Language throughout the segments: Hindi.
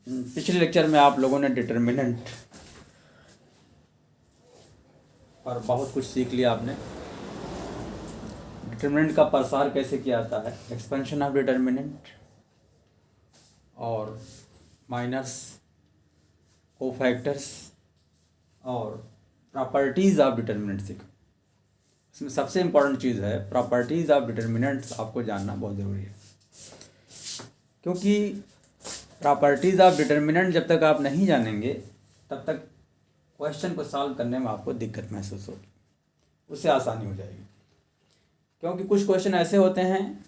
पिछले लेक्चर में आप लोगों ने डिटर्मिनेंट और बहुत कुछ सीख लिया आपने। डिटर्मिनेंट का प्रसार कैसे किया जाता है, एक्सपेंशन ऑफ डिटर्मिनेंट और माइनस, कोफैक्टर्स और प्रॉपर्टीज़ ऑफ डिटर्मिनेंट सीखा। इसमें सबसे इम्पोर्टेंट चीज़ है प्रॉपर्टीज़ ऑफ डिटर्मिनेंट्स, आपको जानना बहुत ज़रूरी है, क्योंकि प्रॉपर्टीज़ ऑफ डिटर्मिनेंट जब तक आप नहीं जानेंगे तब तक क्वेश्चन को सॉल्व करने में आपको दिक्कत महसूस होगी, उससे आसानी हो जाएगी। क्योंकि कुछ क्वेश्चन ऐसे होते हैं,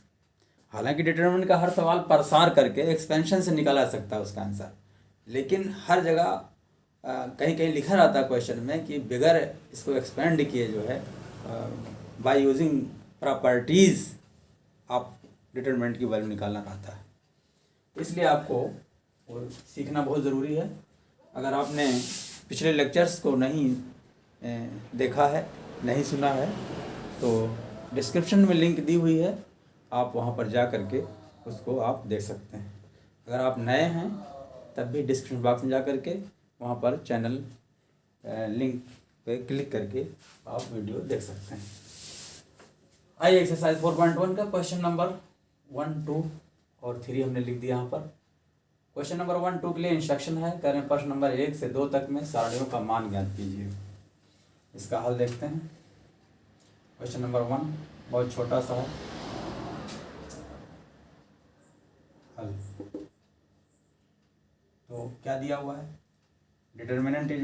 हालांकि डिटर्मिनेंट का हर सवाल प्रसार करके एक्सपेंशन से निकाला जा सकता है उसका आंसर, लेकिन हर जगह कहीं कहीं लिखा रहता है क्वेश्चन में कि बगैर इसको एक्सपेंड किए जो है बाय यूजिंग प्रॉपर्टीज़ आप डिटर्मिनेंट की वैल्यू निकालना रहता है। इसलिए आपको वो सीखना बहुत ज़रूरी है। अगर आपने पिछले लेक्चर्स को नहीं देखा है, नहीं सुना है, तो डिस्क्रिप्शन में लिंक दी हुई है, आप वहाँ पर जा करके उसको आप देख सकते हैं। अगर आप नए हैं तब भी डिस्क्रिप्शन बॉक्स में जा करके वहाँ पर चैनल लिंक पे क्लिक करके आप वीडियो देख सकते हैं। आइए एक्सरसाइज 4.1 का क्वेश्चन नंबर 1, 2 और 3 हमने लिख दिया यहाँ पर। क्वेश्चन नंबर 1, 2 के लिए इंस्ट्रक्शन है, कह रहे हैं प्रश्न नंबर 1 से 2 तक में सारणियों का मान ज्ञात कीजिए। इसका हल देखते हैं। क्वेश्चन नंबर 1 बहुत छोटा सा है। हल तो क्या दिया हुआ है, डिटर्मिनेंट इज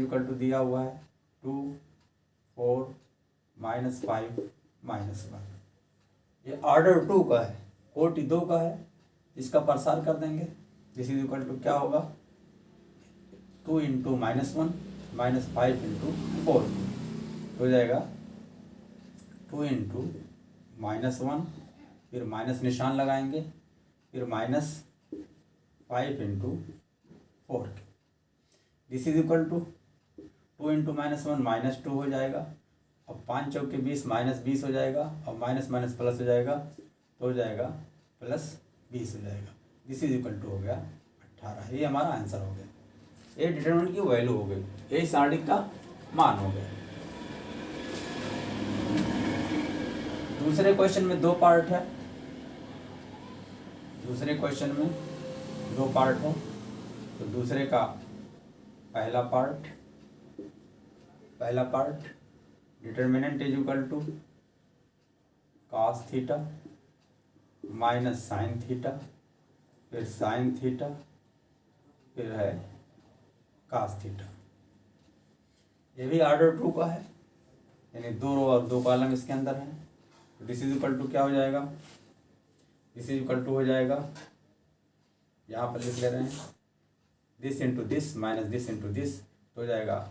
इक्वल टू दिया हुआ है 2, 4, -5, -1। ये ऑर्डर 2 का है, कोटि 2 का है, इसका प्रसार कर देंगे। दिस इज इक्वल टू क्या होगा, 2 × -1 -5 × 4 हो जाएगा 2 × -1, फिर माइनस निशान लगाएंगे, फिर -5 × 4। दिस इज इक्वल टू 2 × -1 -2 हो जाएगा। अब 5 चौके 20 -20 हो जाएगा, और माइनस माइनस प्लस हो जाएगा तो हो जाएगा +20 हो जाएगा। दिस इज इक्वल टू हो गया 18। ये हमारा आंसर हो गया, ये डिटरमिनेंट की वैल्यू हो गई, यही सारणी का मान हो गया। दूसरे क्वेश्चन में 2 पार्ट है, दूसरे क्वेश्चन में 2 पार्ट है। तो दूसरे का पहला part determinant is equal to cos theta minus sine theta, फिर साइन थीटा, फिर है cos थीटा। ये भी ऑर्डर 2 का है, यानी 2 रो और 2 कॉलम इसके अंदर है। तो दिस इज इक्वल टू क्या हो जाएगा, दिस इज इक्वल टू हो जाएगा, यहाँ पर लिख ले रहे हैं, this into this minus this into this तो हो जाएगा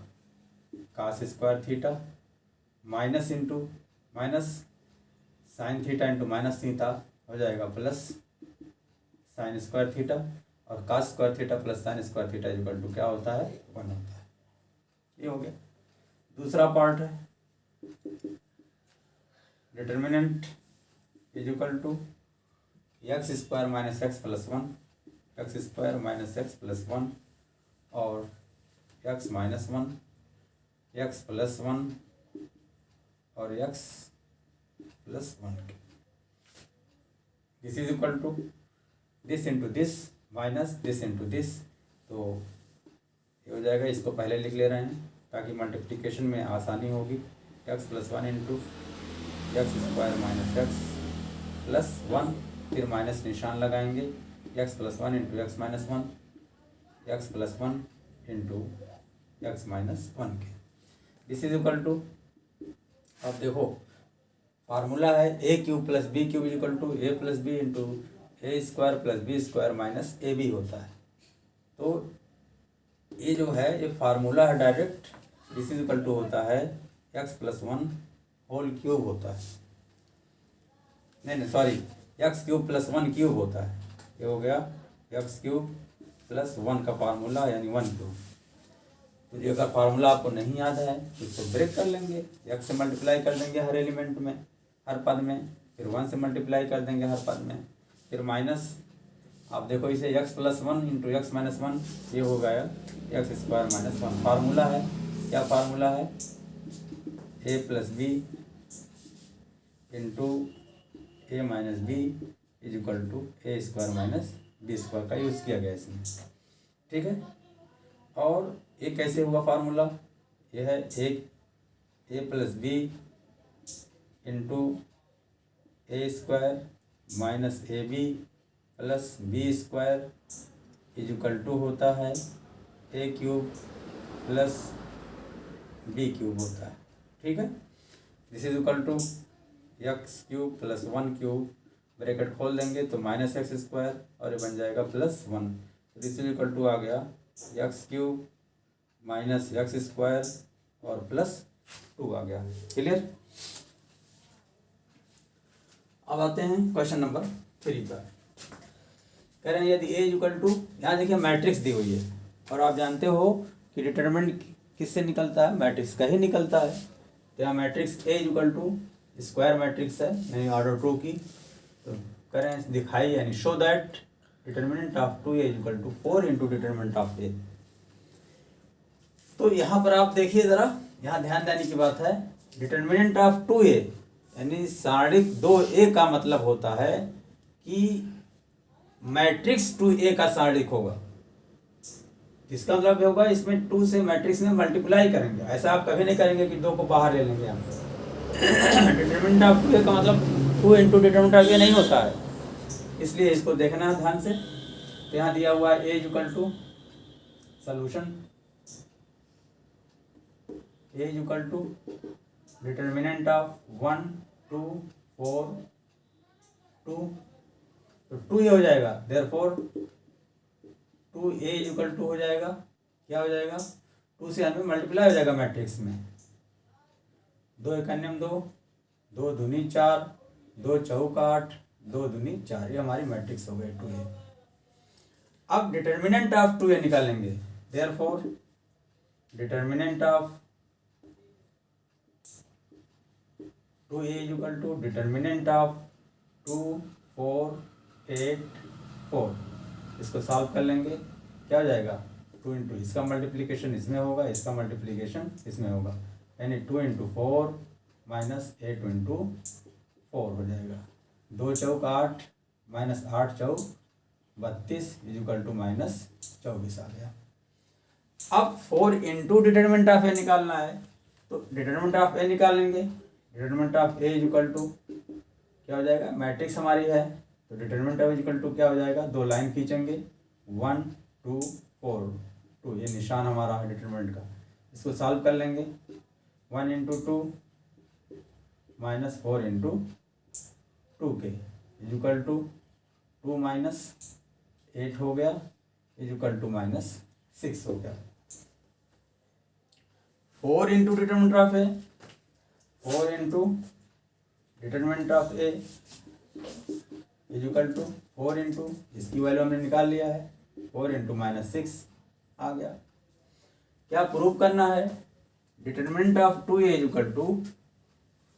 cos square theta minus into minus sine theta into minus theta हो जाएगा प्लस साइन स्क्वायर थीटा, और cos square theta plus sine square theta equal to क्या होता है, 1 होता है। ये हो गया। दूसरा पार्ट है determinant is equal to x² - x + 1, x² - x + 1 और x - 1, x + 1 और x + 1। This is equal to this into this minus this into this, तो ये हो जाएगा। इसको पहले लिख ले रहे हैं ताकि मल्टीप्लिकेशन में आसानी होगी। x + 1 × x² - x + 1, फिर माइनस निशान लगाएंगे, x + 1 × x - 1, x + 1 × x - 1 के। दिस इज इक्वल टू, अब देखो फार्मूला है a³ + b³ = a + b × a² + b² - ab होता है। तो ये जो है ये फार्मूला है direct, this is equal to होता है x + 1 होल क्यूब होता है, नहीं सॉरी, x³ + 1 क्यूब होता है। ये हो गया x³ + 1 का फार्मूला, यानी 1 क्यूब। तो ये अगर फार्मूला आपको नहीं याद है तो इसको ब्रेक कर लेंगे, x से मल्टीप्लाई कर देंगे हर एलिमेंट में, हर पद में, फिर 1 से मल्टीप्लाई कर देंगे हर पद में, फिर माइनस, आप देखो इसे x + 1 × x - 1, ये हो गया x² - 1। फार्मूला है, क्या फार्मूला है, a + b × a - b = a² - b² का यूज़ किया गया इसमें, ठीक है। और ये कैसे हुआ फार्मूला, यह है a + b × a² - ab + b² होता है a³ + b³ होता है, ठीक है। This is equal to x³ + 1³ bracket खोल देंगे तो -x² और ये बन जाएगा +1। तो दिस इज इक्वल टू आ गया x³ - x² और +2 आ गया। क्लियर। अब आते हैं क्वेश्चन नंबर 3 पर। कह रहे हैं यदि a = यहाँ देखिए मैट्रिक्स दी हुई है और आप जानते हो कि डिटरमिनेंट किससे निकलता है, मैट्रिक्स का ही निकलता है। तो यहाँ मैट्रिक्स a = स्क्वायर मैट्रिक्स है, यानी ऑर्डर 2 की। तो कह रहे हैं दिखाई, यानी show that determinant of 2a = 4 × determinant of a। तो यहाँ पर आप देखिए ज़रा, यहाँ ध्यान देने की बात है, डिटरमिनेंट ऑफ 2a यानी सारणिक 2a का मतलब होता है कि मैट्रिक्स 2a का सारणिक होगा। इसका मतलब होगा इसमें 2 से मैट्रिक्स में मल्टीप्लाई करेंगे, ऐसा आप कभी नहीं करेंगे कि 2 को बाहर ले लेंगे हम। डिटरमिनेंट ऑफ 2a का मतलब 2 × डिटरमिनेंट ऑफ a नहीं होता है, इसलिए इसको देखना है ध्यान से। तो यहाँ दिया हुआ है a = solution, a = determinant of 1 2 4 2, तो 2 ये हो जाएगा, देयरफॉर 2a = हो जाएगा, क्या हो जाएगा, 2 से हमें मल्टीप्लाई हो जाएगा मैट्रिक्स में। 2 × 1 = 2, 2 दूनी 4, 2 चौका 8, 2 दूनी 4, ये हमारी मैट्रिक्स हो गई 2a। अब डिटरमिनेंट ऑफ 2a निकालेंगे, therefore determinant of 2a = determinant of 2 4 8 4। इसको सॉल्व कर लेंगे, क्या हो जाएगा, 2 × इसका मल्टीप्लिकेशन इसमें होगा, इसका मल्टीप्लिकेशन इसमें होगा, यानी 2 × 4 - 8 × 4 हो जाएगा। 2 चौका 8 -8 चौक 32 = -24 आ गया। अब 4 × डिटरमिनेंट ऑफ a निकालना है, तो डिटरमिनेंट ऑफ a निकालेंगे। डिटरमिनेंट ऑफ a = क्या हो जाएगा, मैट्रिक्स हमारी है, तो डिटरमिनेंट ऑफ a = क्या हो जाएगा, 2 लाइन खींचेंगे, 1 2 4 2, ये निशान हमारा है डिटरमिनेंट का। इसको सॉल्व कर लेंगे, 1 × 2 -4 × 2k = 2 - 8 हो गया = -6 हो गया। 4 × determinant of a, 4 × determinant of a = 4 × इसकी वैल्यू हमने निकाल लिया है, 4 × -6 आ गया। क्या प्रूव करना है, determinant of 2a =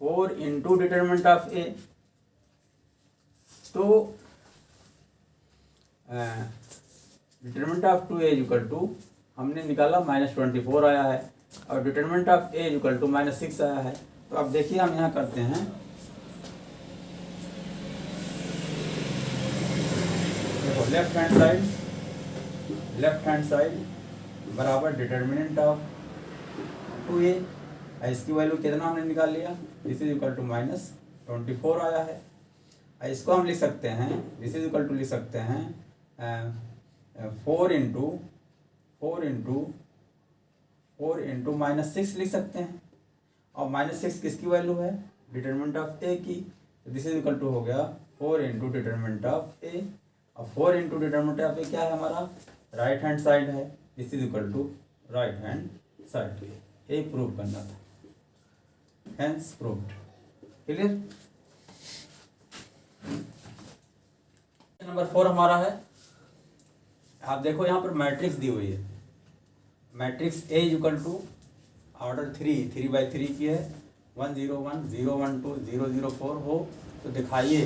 4 × determinant of a। तो डिटरमिनेंट ऑफ 2a = हमने निकाला -24 आया है, और डिटरमिनेंट ऑफ a = -6 आया है। तो अब देखिए हम यहाँ करते हैं, देखो लेफ्ट हैंड साइड बराबर डिटरमिनेंट ऑफ 2a, इसकी वैल्यू कितना हमने निकाल लिया, दिस इज इक्वल टू -24 आया है। इसको हम लिख सकते हैं, दिस इज इक्वल टू लिख सकते हैं 4 × -6 लिख सकते हैं, और -6 किसकी वैल्यू है, डिटरमिनेंट ऑफ a की। तो दिस इज इक्वल टू हो गया 4 × डिटरमिनेंट ऑफ a, और 4 × डिटरमिनेंट ऑफ a क्या है हमारा, राइट हैंड साइड है, this is equal to right hand side. ये प्रूव करना था, हेंस प्रूव्ड। क्लियर। नंबर 4 हमारा है, आप देखो यहाँ पर मैट्रिक्स दी हुई है, मैट्रिक्स A = ऑर्डर 3 3 by 3 की है, 1 0 1 0 1 2 0 0 4 हो, तो दिखाइए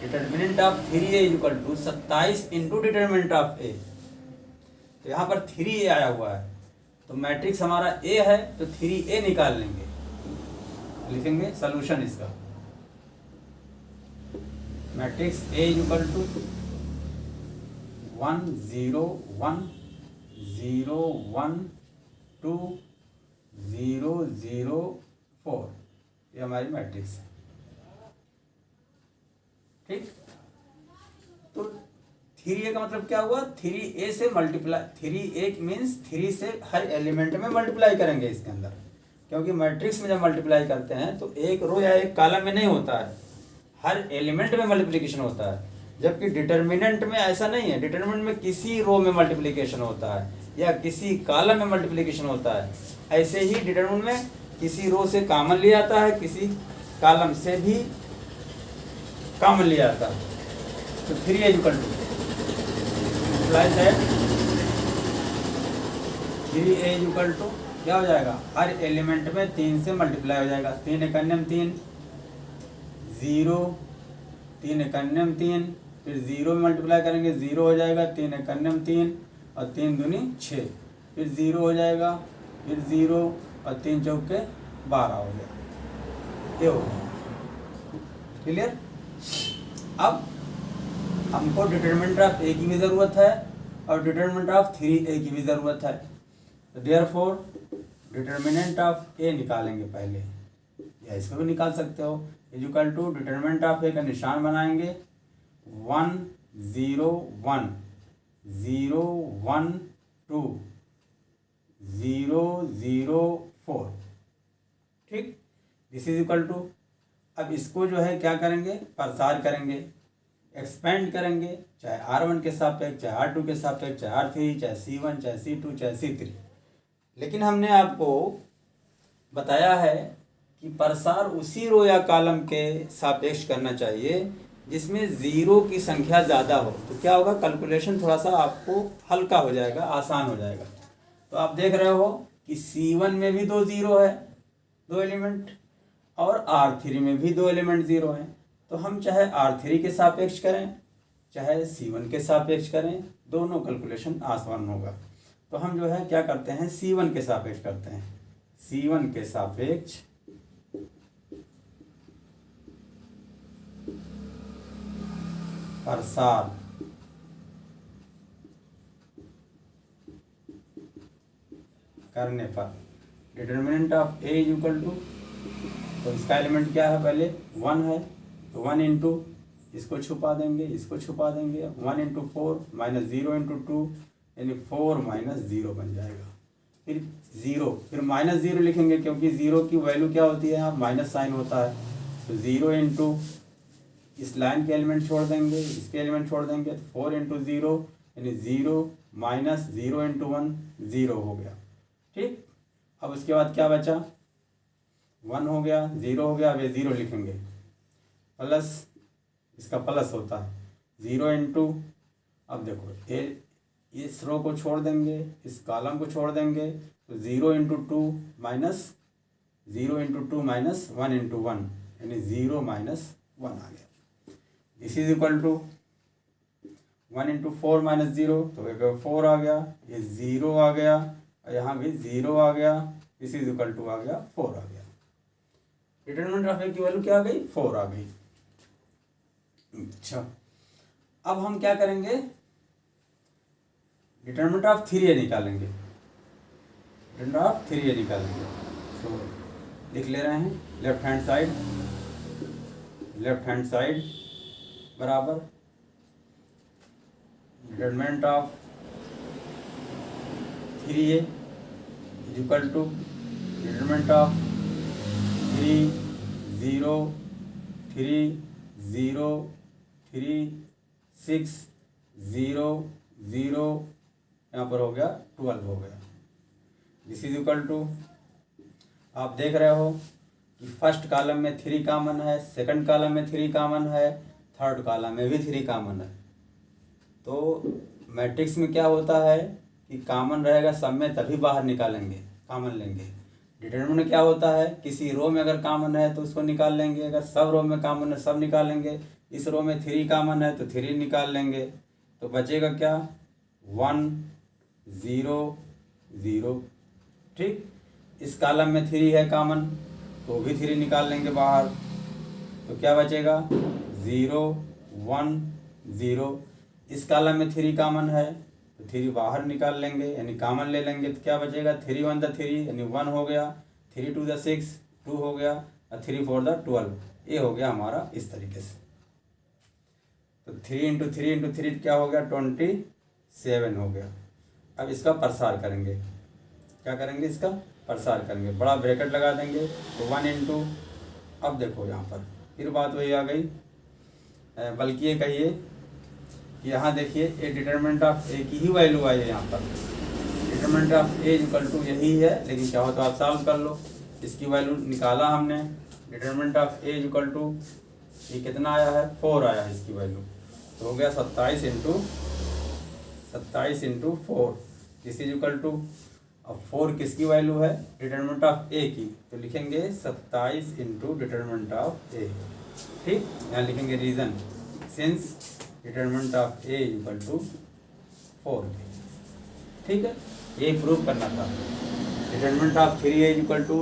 determinant of 3a equal to 27 into determinant of a। तो यहाँ पर 3a आया हुआ है, तो मैट्रिक्स हमारा a है तो 3a निकाल लेंगे, लिखेंगे सॉल्यूशन इसका। मैट्रिक्स a इक्वल टू 1 0 1 0 1 2 0 0 4, ये हमारी मैट्रिक्स है। ठीक, तो 3a का मतलब क्या हुआ, 3a से मल्टीप्लाई, 3a मीन्स 3 से हर एलिमेंट में मल्टीप्लाई करेंगे इसके अंदर, क्योंकि मैट्रिक्स में जब मल्टीप्लाई करते हैं तो एक रो या एक कॉलम में नहीं होता है, हर एलिमेंट में मल्टीप्लिकेशन होता है। जबकि डिटर्मिनेंट में ऐसा नहीं है, डिटर्मिनेंट में किसी रो में मल्टीप्लिकेशन होता है या किसी कॉलम में मल्टीप्लिकेशन होता है। ऐसे ही डिटर्मिनेंट में किसी रो से कॉमन लिया जाता है, किसी कॉलम से भी कॉमन लिया जाता है। तो 3a equal to apply that 3a equal to क्या हो जाएगा, हर एलिमेंट में 3 से मल्टीप्लाई हो जाएगा। 3 एकन्यम 3 0, 3 एकन्यम 3, फिर 0 में मल्टीप्लाई करेंगे 0 हो जाएगा, 3 एकन्यम 3 और 3 दूनी 6, फिर 0 हो जाएगा, फिर 0 और 3 चौके 12 हो गया, ये हो गया। क्लियर। अब हमको डिटरमिनेंट ऑफ a की भी ज़रूरत है और डिटरमिनेंट ऑफ 3a की भी ज़रूरत है। तो देयरफॉर डिटरमिनेंट ऑफ a निकालेंगे पहले, या इसको भी निकाल सकते हो। Equal to determinant of a का निशान बनाएंगे 1 0 1 0 1 2 0 0 4। ठीक, दिस इज इक्वल टू, अब इसको जो है क्या करेंगे, प्रसार करेंगे, एक्सपेंड करेंगे, चाहे R1 के सापेक्ष, चाहे R2 के सापेक्ष, चाहे R3, चाहे C1, चाहे C2, चाहे C3। लेकिन हमने आपको बताया है कि प्रसार उसी रो या कॉलम के सापेक्ष करना चाहिए जिसमें ज़ीरो की संख्या ज़्यादा हो। तो क्या होगा, कैलकुलेशन थोड़ा सा आपको हल्का हो जाएगा, आसान हो जाएगा। तो आप देख रहे हो कि C1 में भी 2 ज़ीरो है, 2 एलिमेंट, और R3 में भी 2 एलिमेंट 0 हैं। तो हम चाहे R3 के सापेक्ष करें चाहे C1 के सापेक्ष करें, दोनों कैलकुलेशन आसान होगा। तो हम जो है क्या करते हैं, C1 के सापेक्ष करते हैं। C1 के सापेक्ष प्रसार करने पर determinant of a equal to, तो इसका एलिमेंट क्या है, पहले 1 है, तो 1 इंटू इसको छुपा देंगे, इसको छुपा देंगे, 1 इंटू 4 माइनस 0 इंटू 2 यानी 4 माइनस 0 बन जाएगा। फिर 0, फिर माइनस 0 लिखेंगे क्योंकि 0 की वैल्यू क्या होती है, यहाँ माइनस साइन होता है। तो 0 इंटू इस लाइन के एलिमेंट छोड़ देंगे, इसके एलिमेंट छोड़ देंगे, तो 4 इंटू 0 यानी 0 माइनस 0 इंटू 1 0 हो गया। ठीक, अब उसके बाद क्या बचा, 1 हो गया, 0 हो गया, अब ये 0 लिखेंगे, प्लस इसका प्लस होता है 0 इंटू, अब देखो इस रो को छोड़ देंगे, इस कॉलम को छोड़ देंगे, तो 0 into 2 minus 0 into 2 minus 1 into 1 यानी 0 माइनस 1 आ गया। This is equal to 1 into 4 minus 0, तो एक 4 आ गया, ये 0 आ गया, और यहाँ भी 0 आ गया, दिस इज इक्वल टू आ गया 4 आ गया। डिटरमिनेंट ऑफ a की वैल्यू क्या आ गई, 4 आ गई। अच्छा, अब हम क्या करेंगे, डिटरमिनेंट ऑफ 3a निकालेंगे, डिटरमिनेंट ऑफ 3a निकालेंगे। तो लिख ले रहे हैं, लेफ्ट हैंड साइड बराबर determinant of 3a is equal to determinant of 3 0 3 0 3 6 0 0, यहाँ पर हो गया 12 हो गया। दिस इज इक्वल टू, आप देख रहे हो कि फर्स्ट कॉलम में 3 कॉमन है, सेकंड कॉलम में 3 कॉमन है, थर्ड कॉलम में भी 3 कॉमन है। तो मैट्रिक्स में क्या होता है कि कॉमन रहेगा सब में, तभी बाहर निकालेंगे, कॉमन लेंगे। डिटरमिनेंट क्या होता है, किसी रो में अगर कॉमन है तो उसको निकाल लेंगे, अगर सब रो में कॉमन है सब निकालेंगे, इस रो में 3 कॉमन है तो 3 निकाल लेंगे, तो बचेगा क्या 1 0 0। ठीक, इस कॉलम में 3 है कॉमन तो भी 3 निकाल लेंगे बाहर, तो क्या बचेगा 0 1 0। इस कॉलम में 3 कॉमन है तो 3 बाहर निकाल लेंगे यानी कॉमन ले लेंगे, तो क्या बचेगा 3 1 द 3 यानी 1 हो गया, 3 2 द 6 2 हो गया, और 3 4 द 12। ये हो गया हमारा इस तरीके से। तो 3 इंटू 3 इंटू 3 क्या हो गया 27 हो गया। अब इसका प्रसार करेंगे, क्या करेंगे इसका प्रसार करेंगे, बड़ा ब्रैकेट लगा देंगे तो 1 इंटू, अब देखो यहाँ पर फिर बात वही आ गई, बल्कि ये कहिए कि यहाँ देखिए ए डिटरमिनेंट ऑफ ए की ही वैल्यू आई है यहाँ पर, determinant of A equal to यही है, लेकिन चाहो तो आप सॉल्व कर लो। इसकी वैल्यू निकाला हमने, determinant of A equal to ये कितना आया है 4 आया है इसकी वैल्यू, तो हो गया 27 into 4 this is equal to, अब 4 किसकी वैल्यू है डिटरमिनेंट ऑफ ए की, तो लिखेंगे 27 इंटू डिटरमिनेंट ऑफ ए। ठीक, यहाँ लिखेंगे reason since determinant of A equal to 4। ठीक है, ये प्रूव करना था, determinant of 3a equal to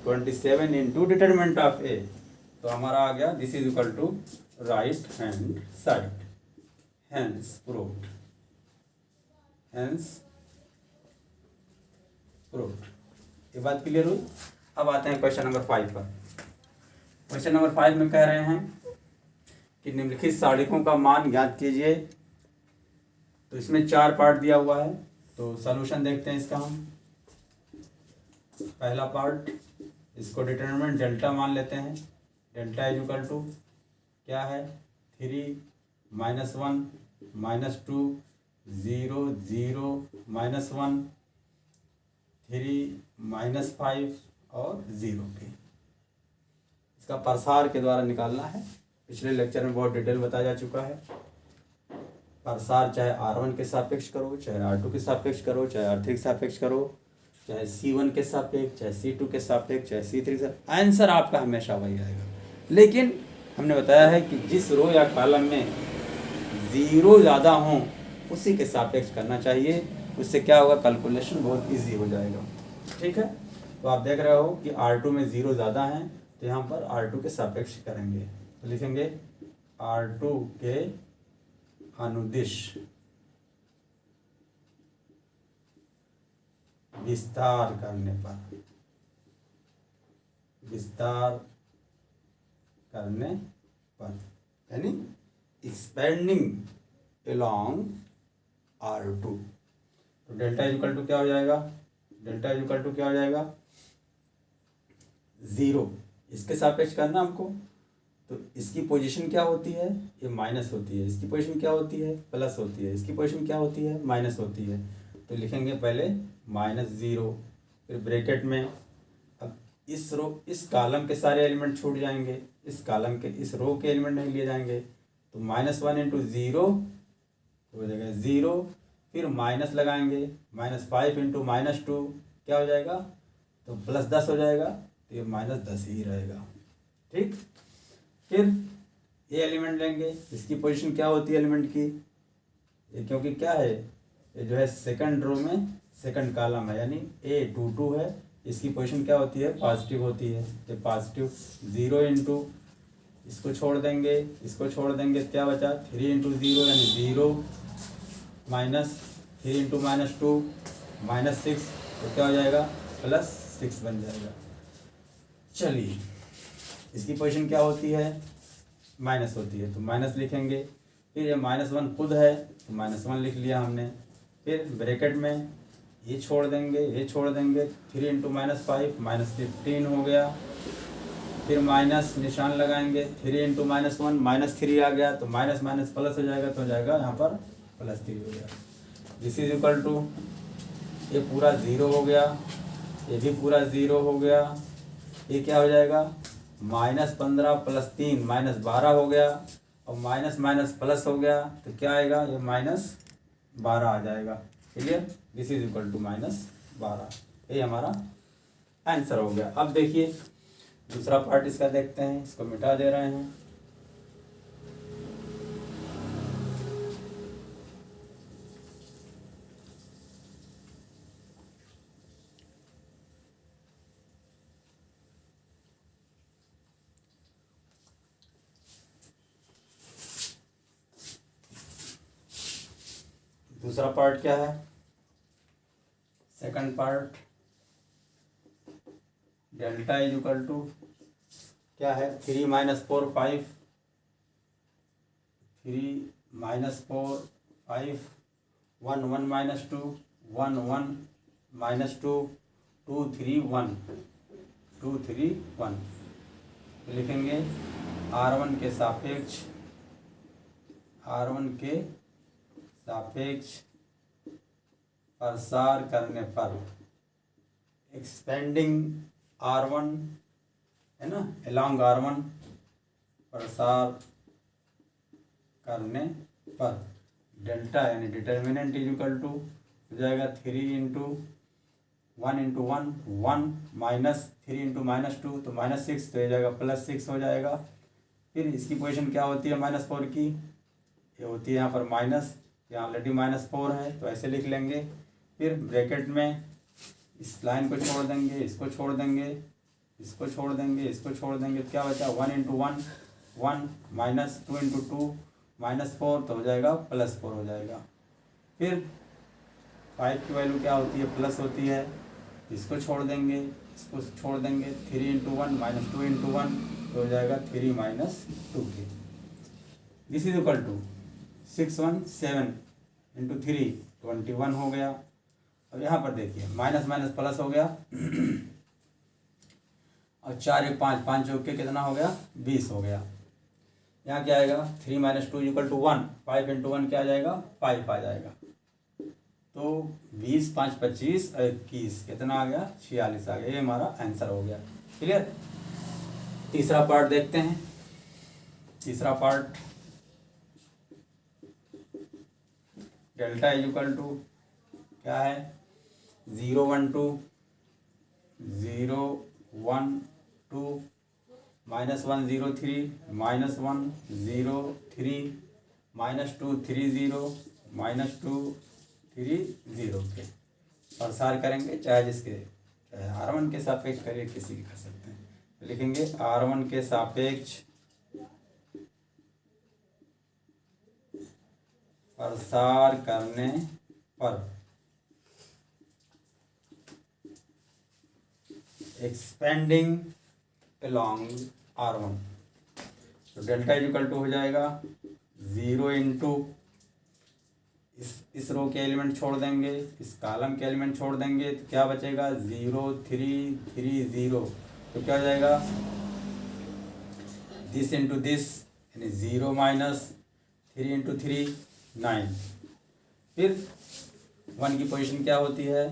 27 into determinant of A, तो हमारा आ गया this is equal to right hand side, hence proved, hence proved. ये बात क्लियर हुई। अब आते हैं क्वेश्चन नंबर 5 पर। क्वेश्चन नंबर 5 में कह रहे हैं कि निम्नलिखित सारणिकों का मान ज्ञात कीजिए। तो इसमें 4 पार्ट दिया हुआ है, तो सॉल्यूशन देखते हैं इसका हम। पहला पार्ट, इसको डिटरमिनेंट डेल्टा मान लेते हैं, डेल्टा इज इक्वल टू क्या है 3 -1 -2 0 0 -1 3 -5 और 0 के, इसका प्रसार के द्वारा निकालना है। पिछले लेक्चर में बहुत डिटेल बताया जा चुका है। प्रसार चाहे R1 के सापेक्ष करो, चाहे R2 के सापेक्ष करो, चाहे R3 के सापेक्ष करो, चाहे C1 के सापेक्ष, चाहे C2 के सापेक्ष, चाहे C3 के, आंसर आपका हमेशा वही आएगा। लेकिन हमने बताया है कि जिस रो या कॉलम में 0 ज़्यादा हों उसी के सापेक्ष करना चाहिए, उससे क्या होगा कैलकुलेशन बहुत ईजी हो जाएगा। ठीक है, तो आप देख रहे हो कि R2 में 0 ज़्यादा हैं तो यहाँ पर R2 के सापेक्ष करेंगे, तो लिखेंगे R2 के अनुदिश विस्तार करने पर, विस्तार करने पर यानी एक्सपेंडिंग अलोंग R2, तो डेल्टा इक्वल टू क्या हो जाएगा, डेल्टा इक्वल टू क्या हो जाएगा 0, इसके सापेक्ष करना हमको, तो इसकी पोजीशन क्या होती है ये माइनस होती है, इसकी पोजीशन क्या होती है प्लस होती है, इसकी पोजीशन क्या होती है माइनस होती है, तो लिखेंगे पहले -0 फिर ब्रैकेट में। अब इस कॉलम के सारे एलिमेंट छूट जाएंगे, इस कॉलम के इस रो के एलिमेंट नहीं लिए जाएंगे, तो -1 इंटू 0 हो जाएगा 0, फिर माइनस लगाएंगे, -5 इंटू -2 क्या हो जाएगा, तो +10 हो जाएगा, तो ये -10 ही रहेगा। ठीक, फिर ये एलिमेंट लेंगे, इसकी पोजीशन क्या होती है एलिमेंट की, ये क्योंकि क्या है ये जो है सेकंड रो में सेकंड कॉलम है यानी A22 है, इसकी पोजीशन क्या होती है पॉजिटिव होती है, ये पॉजिटिव 0 इंटू इसको छोड़ देंगे, इसको छोड़ देंगे, क्या बचा 3 इंटू 0 यानी 0 माइनस 3 इंटू -2 -6, तो क्या हो जाएगा +6 बन जाएगा। चलिए, इसकी पोजीशन क्या होती है माइनस होती है, तो माइनस लिखेंगे, फिर ये -1 खुद है तो -1 लिख लिया हमने, फिर ब्रैकेट में ये छोड़ देंगे, ये छोड़ देंगे, 3 इंटू -5 -15 हो गया, फिर माइनस निशान लगाएंगे, 3 इंटू -1 -3 आ गया, तो माइनस माइनस प्लस हो जाएगा, तो हो जाएगा यहाँ पर +3 हो गया। दिस इज इक्वल टू ये पूरा 0 हो गया, ये भी पूरा 0 हो गया, ये क्या हो जाएगा -15 + 3 -12 हो गया, और माइनस माइनस प्लस हो गया, तो क्या आएगा ये -12 आ जाएगा। Clear, this is equal to -12, ये हमारा आंसर हो गया। अब देखिए दूसरा पार्ट इसका देखते हैं, इसको मिटा दे रहे हैं। दूसरा पार्ट क्या है, second part, delta is equal to क्या है 3 - 4 5, 3 - 4 5, 1 1 - 2 1 1 - 2 2 3 1 2 3 1। लिखेंगे R1 के सापेक्ष, R1 के सापेक्ष प्रसार करने पर, एक्सपेंडिंग R1 है ना, along R1 प्रसार करने पर डेल्टा यानी डिटर्मिनेंट इज इक्वल टू हो जाएगा 3 × 1 × 1 1 माइनस 3 × -2 तो -6, तो ये जाएगा +6 हो जाएगा। फिर इसकी पोजीशन क्या होती है -4 की, ये होती है यहाँ पर माइनस, यहाँ ऑलरेडी -4 है तो ऐसे लिख लेंगे। फिर ब्रैकेट में इस लाइन को छोड़ देंगे, इसको छोड़ देंगे, इसको छोड़ देंगे, इसको छोड़ देंगे, तो क्या बचा 1 × 1 1 माइनस 2 × 2 -4 तो हो जाएगा +4 हो जाएगा। फिर 5 की वैल्यू क्या होती है, प्लस होती है, इसको छोड़ देंगे, इसको छोड़ देंगे, 3 × 1 -2 × 1 तो हो जाएगा 3 - 2 दिस इज इक्वल टू 6 1 7 × 3 21 हो गया। अब यहाँ पर देखिए माइनस माइनस प्लस हो गया और 4 1 5 5 चौके कितना हो गया 20 हो गया। यहाँ क्या आएगा 3 - 2 = 1, 5 × 1 क्या आ जाएगा 5 आ जाएगा। तो 20 5 25 और 21 कितना आ गया 46 आ गया। ये हमारा आंसर हो गया। क्लियर। तीसरा पार्ट देखते हैं। तीसरा part delta is equal to क्या है 0 1 2 0 1 2 -1 0 3 -1 0 3 -2 3 0 -2 3 0 के प्रसार करेंगे, चाहे जिसके चाहे R1 के सापेक्ष करिए, किसी की कर सकते हैं। लिखेंगे R1 के सापेक्ष प्रसार करने पर एक्सपेंडिंग अलोंग R1 तो डेल्टा इज इक्वल टू हो जाएगा 0 × इस रो के एलिमेंट छोड़ देंगे, इस कॉलम के एलिमेंट छोड़ देंगे, तो क्या बचेगा 0 3 3 0 तो क्या हो जाएगा दिस इंटू दिस यानी 0 - 3 × 3 9। फिर 1 की पोजीशन क्या होती है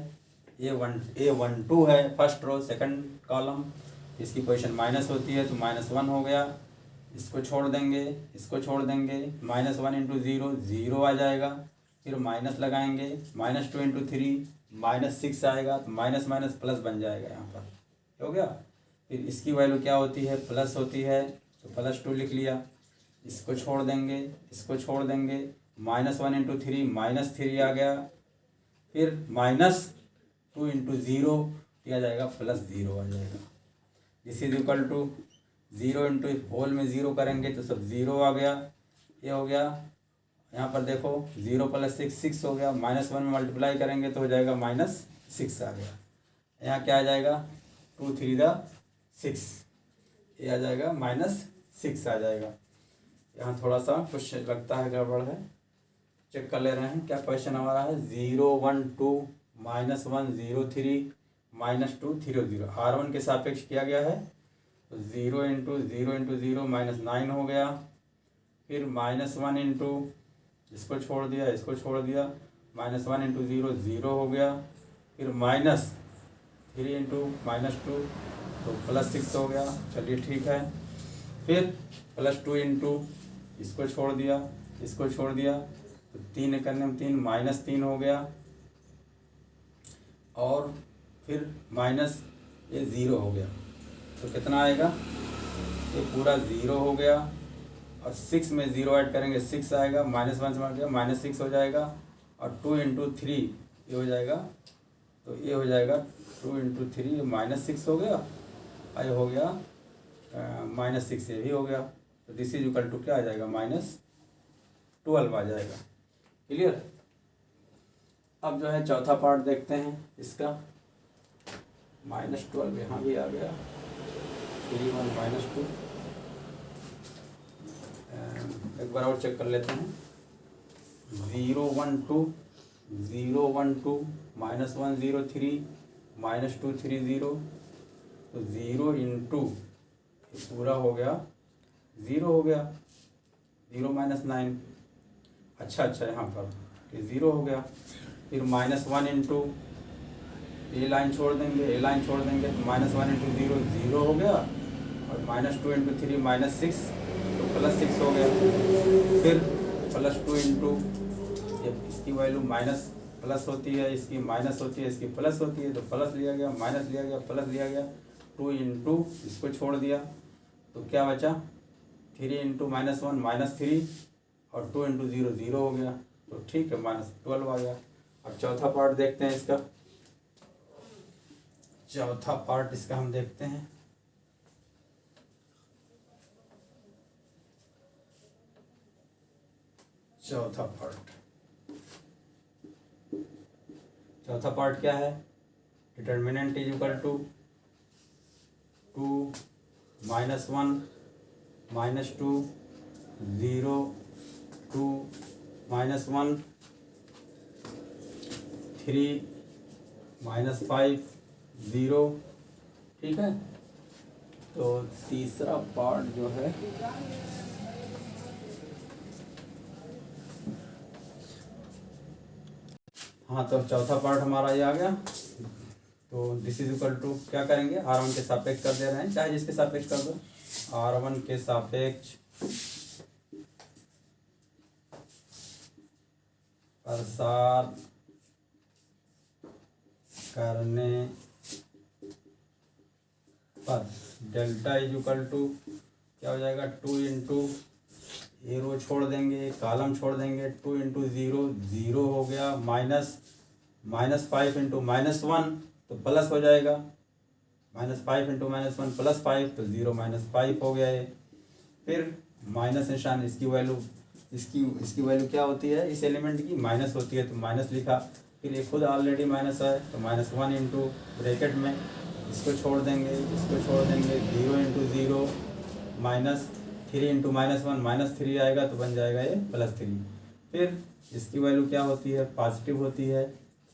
A12 है फर्स्ट रो सेकंड कॉलम, इसकी पोजीशन माइनस होती है तो -1 हो गया। इसको छोड़ देंगे, इसको छोड़ देंगे, -1 × 0 0 आ जाएगा। फिर माइनस लगाएंगे, -2 × 3 -6 आएगा तो माइनस माइनस प्लस बन जाएगा यहाँ पर, हो गया। फिर इसकी वैल्यू क्या होती है प्लस होती है तो +2 लिख लिया। इसको छोड़ देंगे, इसको छोड़ देंगे, -1 × 3 -3 आ गया। फिर -2 × 0 किया जाएगा +0 आ जाएगा। This is equal to 0 × whole में 0 करेंगे तो सब 0 आ गया। ये हो गया। यहाँ पर देखो 0 + 6 6 हो गया। -1 में मल्टीप्लाई करेंगे तो हो जाएगा -6 आ गया। यहाँ क्या आ जाएगा 2 3 6 ये आ जाएगा -6 आ जाएगा। यहाँ थोड़ा सा कुछ लगता है गड़बड़ है, चेक कर ले रहे हैं। क्या क्वेश्चन हमारा है 0 1 2 -1 0 3 -2 0 0 R1 के सापेक्ष किया गया है तो 0 × 0 × 0 -9 हो गया। फिर -1 × इसको छोड़ दिया, इसको छोड़ दिया, -1 × 0 0 हो गया। फिर -3 × -2 तो +6 हो गया। चलिए ठीक है। फिर +2 × इसको छोड़ दिया, इसको छोड़ दिया तो 3 करने में 3 -3 हो गया। और फिर ये ज़ीरो हो गया, तो कितना आएगा, ये पूरा ज़ीरो हो गया, और 6 में ज़ीरो ऐड करेंगे 6 आएगा, -1 से मल्टीप्लाई किया -6 हो जाएगा, और 2 इंटू 3 ये हो जाएगा, तो ये हो जाएगा 2 इंटू 3 -6 हो गया, और ये हो गया -6 ये भी हो गया, तो दिस इज इक्वल टू क्या आ जाएगा, -12 आ जाएगा। क्लियर। अब जो है चौथा पार्ट देखते हैं इसका, -12 यहाँ भी आ गया, 3 1 -2, एक बार और चेक कर लेते हैं, 0 1 2 0 1 2 -1 0 3 -2 3 0, तो 0 इंटू पूरा हो गया 0 हो गया, 0 -9, अच्छा यहाँ पर ये 0 हो गया, फिर -1 इंटू ये लाइन छोड़ देंगे, ये लाइन छोड़ देंगे, तो -1 इंटू 0 0 हो गया, और -2 इंटू 3 -6 तो +6 हो गया, फिर +2 इंटू ये इसकी वैल्यू माइनस प्लस होती है, इसकी माइनस होती है, इसकी प्लस होती है, तो प्लस लिया गया, माइनस लिया गया, प्लस लिया गया, 2 इंटू इसको छोड़ दिया, तो क्या बचा, 3 इंटू -1 -3, और 2 इंटू 0 0 हो गया, तो ठीक है -12 आ गया। अब चौथा पार्ट देखते हैं इसका, चौथा पार्ट इसका हम देखते हैं, चौथा पार्ट क्या है, डिटर्मिनेंट इज इक्वल टू 2 -1 -2 0 2 -1 3 -5 0, ठीक है। तो तीसरा पार्ट जो है हाँ, तो चौथा पार्ट हमारा ये आ गया, तो दिस इज इक्वल टू क्या करेंगे, R1 के सापेक्ष कर दे रहे हैं, चाहे जिसके सापेक्ष कर दो, R1 के सापेक्ष प्रसार करने पर डेल्टा इज इक्वल टू क्या हो जाएगा, 2 इंटू ये रो छोड़ देंगे, कॉलम छोड़ देंगे, 2 इंटू 0 0 हो गया, -5 इंटू -1 तो प्लस हो जाएगा, -5 इंटू -1 +5 तो 0 -5 हो गया ये, फिर माइनस निशान, इसकी वैल्यू इसकी वैल्यू क्या होती है, इस एलिमेंट की माइनस होती है, तो माइनस लिखा, फिर ये खुद ऑलरेडी माइनस है, तो -1 इंटू ब्रैकेट में इसको छोड़ देंगे, इसको छोड़ देंगे, 0 इंटू 0 -3 इंटू -1 -3 आएगा, तो बन जाएगा ये +3, फिर इसकी वैल्यू क्या होती है, पॉजिटिव होती है,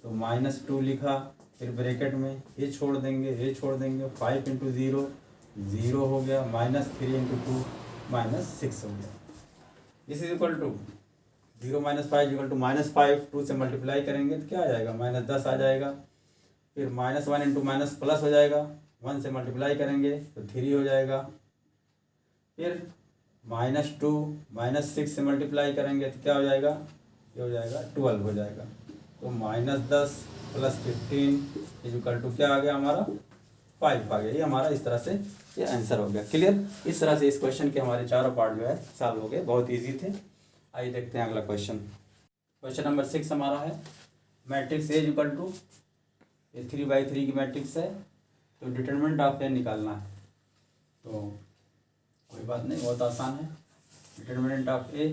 तो -2 लिखा, फिर ब्रैकेट में ये छोड़ देंगे, ये छोड़ देंगे, 5 इंटू 0 0 हो गया, -3 इंटू 2 -6 हो गया, this is equal to 0 -5 equal to -5, 2 से मल्टीप्लाई करेंगे तो क्या आ जाएगा, -10 आ जाएगा, फिर -1 इंटू माइनस प्लस हो जाएगा, 1 से मल्टीप्लाई करेंगे तो 3 हो जाएगा, फिर -2 -6 से मल्टीप्लाई करेंगे तो क्या हो जाएगा, ये हो जाएगा 12 हो जाएगा, तो -10 + 15 इक्वल टू क्या आ गया हमारा 5 आ गया। ये हमारा इस तरह से ये आंसर हो गया। क्लियर। इस तरह से इस क्वेश्चन के हमारे चारों पार्ट जो है सॉल्व हो गए, बहुत ईजी थे। आइए देखते हैं अगला क्वेश्चन। क्वेश्चन नंबर 6 हमारा है, मैट्रिक्स ए इक्वल टू ये 3/3 की मैट्रिक्स है, तो डिटरमिनेंट ऑफ ए निकालना है। तो कोई बात नहीं, बहुत आसान है। Determinant of A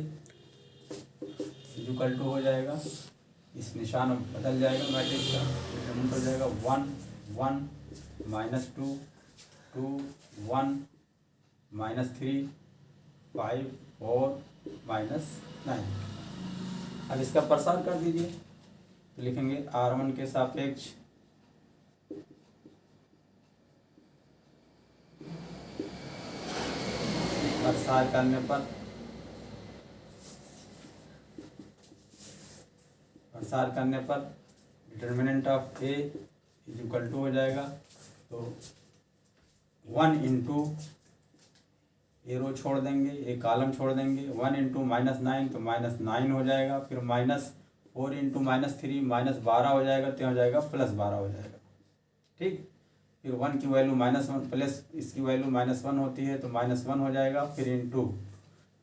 equal to हो जाएगा, इस निशान बदल जाएगा मैट्रिक्स का, डिटरमिनेंट हो जाएगा 1 1 -2 2 1 -3 5 4 -9। अब इसका प्रसार कर दीजिए, तो लिखेंगे R1 के सापेक्ष प्रसार करने पर determinant of A equal to हो जाएगा, तो 1 इंटू ये रो छोड़ देंगे, एक कॉलम छोड़ देंगे, 1 इंटू -9 तो -9 हो जाएगा, फिर -4 इंटू -3 -12 हो जाएगा, तो हो जाएगा +12 हो जाएगा। ठीक, फिर 1 की वैल्यू -1 प्लस इसकी वैल्यू -1 होती है तो -1 हो जाएगा, फिर इंटू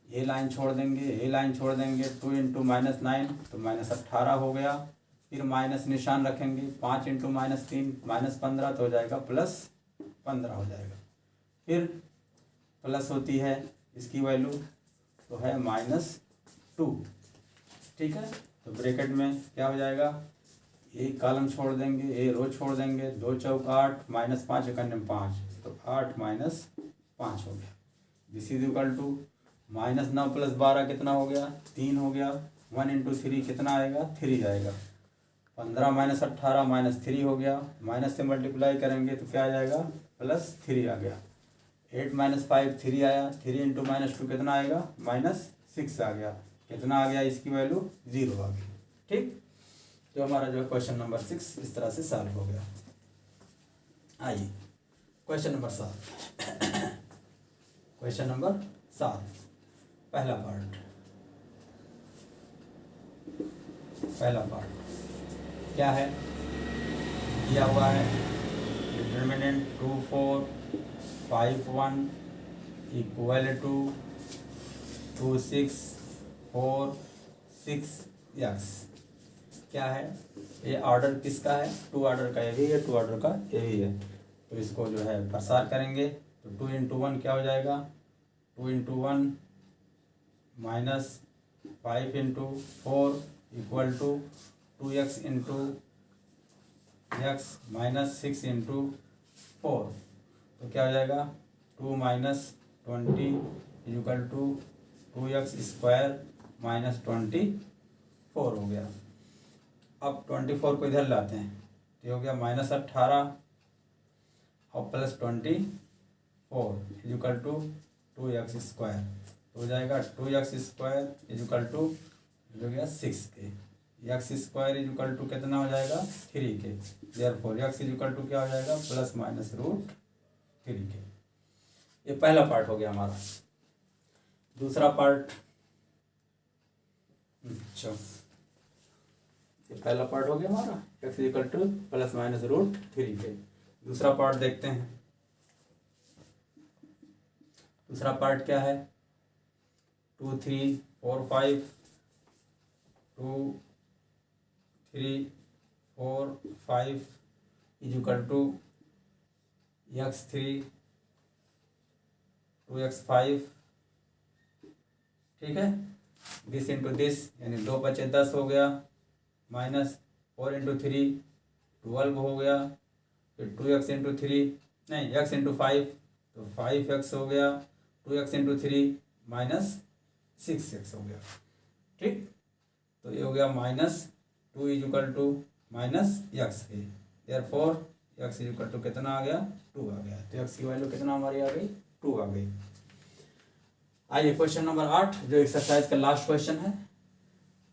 ये लाइन छोड़ देंगे, ये लाइन छोड़ देंगे, 2 इंटू -9 तो -18 हो गया, फिर माइनस निशान रखेंगे, 5 इंटू -3 -15 तो हो जाएगा +15 हो जाएगा, फिर प्लस होती है इसकी वैल्यू तो है -2, ठीक है। तो ब्रैकेट में क्या हो जाएगा, एक कॉलम छोड़ देंगे, एक रो छोड़ देंगे, 2 चौक 8 -5 इकन्ने 5 तो 8 -5 हो गया। दिस इज इक्वल टू -9 + 12 कितना हो गया, 3 हो गया। 1 इंटू 3 कितना आएगा, 3 आएगा। 15 -18 -3 हो गया, माइनस से मल्टीप्लाई करेंगे तो क्या आ जाएगा, +3 आ गया। 8 -5 3 आया, 3 इंटू -2 कितना आएगा, -6 आ गया। कितना आ गया, इसकी वैल्यू 0 आ गई, ठीक। तो हमारा जो है क्वेश्चन नंबर 6 इस तरह से सॉल्व हो गया। आइए क्वेश्चन नंबर 7 क्वेश्चन नंबर 7 पहला पार्ट क्या है, दिया हुआ है डिटर्मिनेंट 2 4 5 1 इक्वल टू 2 6 4 6 x। क्या है ये, ऑर्डर किसका है, 2 ऑर्डर का ये भी है, 2 ऑर्डर का ये भी है। तो इसको जो है प्रसार करेंगे तो 2 इंटू 1 क्या हो जाएगा, 2 into 1 -5 into 4 equal to 2x into x -6 into 4 तो क्या हो जाएगा, 2 - 20 इक्वल टू 2x स्क्वायर -24 हो गया। अब 24 को इधर लाते हैं तो ये हो गया -18 और +24 इक्वल टू 2x स्क्वायर तो हो जाएगा 2x स्क्वायर इक्वल टू हो गया 6 के, x स्क्वायर इक्वल टू कितना हो जाएगा, 3 के। देयरफॉर x इक्वल टू क्या हो जाएगा, ±√3 के। ये पहला पार्ट हो गया हमारा। दूसरा पार्ट, अच्छा ये पहला पार्ट हो गया हमारा, x इक्वल टू ±√3 के। दूसरा पार्ट देखते हैं। दूसरा पार्ट क्या है, 2 3 4 5 2 3 4 5 इक्वल टू x3 2x5, ठीक है। दिस इंटू दिस यानी 2 बचे 10 हो गया, -4 इंटू 3 12 हो गया, फिर 2x इंटू 3 नहीं x इंटू 5 तो 5x हो गया, 2x इंटू 3 -6x हो गया, ठीक। तो ये हो गया -2 इक्वल टू -x के। देयरफॉर x इक्वल टू कितना आ गया, 2 आ गया। तो x की वैल्यू कितना हमारी आ गई, 2 आ गई। आइए क्वेश्चन नंबर 8 जो एक्सरसाइज का लास्ट क्वेश्चन है,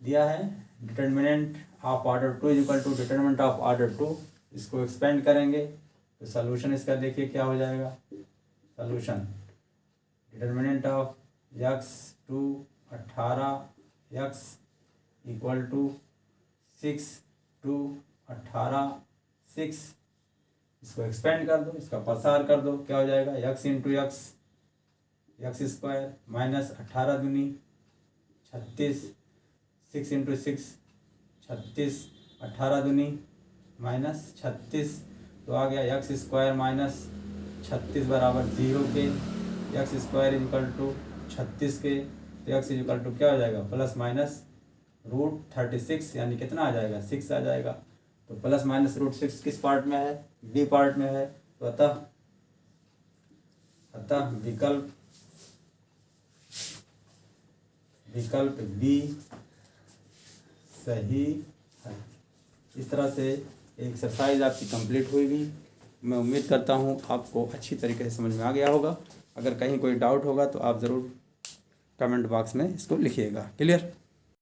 दिया है determinant of order 2 equal to determinant of order 2। इसको एक्सपेंड करेंगे तो सॉल्यूशन इसका देखिए क्या हो जाएगा। Solution determinant of x2 18x equal to 6 2 18 6। इसको एक्सपेंड कर दो, इसका प्रसार कर दो, क्या हो जाएगा, x इंटू x स्क्वायर -18 दूनी 36, 6 इंटू 6 36, 18 दूनी -36 तो आ गया x स्क्वायर -36 बराबर 0 के, x स्क्वायर इक्वल टू 36 के। तो x इक्वल टू क्या हो जाएगा, ±√36 यानी कितना आ जाएगा, 6 आ जाएगा। तो ±√6 किस पार्ट में है, बी पार्ट में है। तो अतः विकल्प बी सही है। इस तरह से एक्सरसाइज आपकी कंप्लीट हुई। मैं उम्मीद करता हूँ आपको अच्छी तरीके से समझ में आ गया होगा। अगर कहीं कोई डाउट होगा तो आप ज़रूर कमेंट बॉक्स में इसको लिखिएगा। क्लियर।